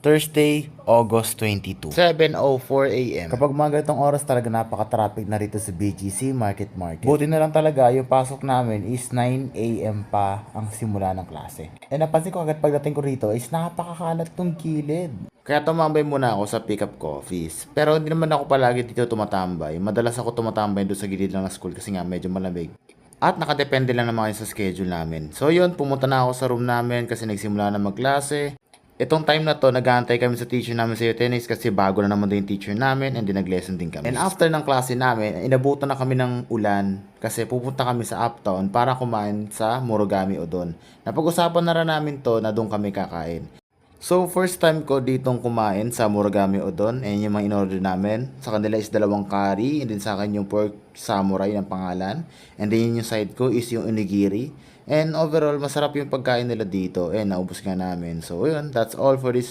Thursday, August 22. 7:04 a.m. Kapag mga ganitong oras talaga napaka-traffic na rito sa BGC Market. Buti na lang talaga yung pasok namin is 9 a.m. pa ang simula ng klase. E napansin ko agad pagdating ko rito is napakakalat tong gilid. Kaya tumambay muna ako sa pick-up coffees. Pero hindi naman ako palagi dito tumatambay. Madalas ako tumatambay doon sa gilid lang ng school kasi nga medyo malamig. At nakadepende lang naman sa schedule namin. So yun, pumunta na ako sa room namin kasi nagsimula na magklase. Itong time na to, nag-aantay kami sa teacher namin sa tennis kasi bago na naman din yung teacher namin and then nag-lesson din kami. And after ng klase namin, inabutan na kami ng ulan kasi pupunta kami sa Uptown para kumain sa Morogami Udon. Napag-usapan na rin namin to na doon kami kakain. So, first time ko ditong kumain sa Morogami Udon. Ayan yung mga in-order namin. Sa kanila is 2 curry. And then sa akin yung pork samurai ng pangalan. And then yung side ko is yung onigiri. And overall, masarap yung pagkain nila dito. And naubos nga namin. So, yun. That's all for this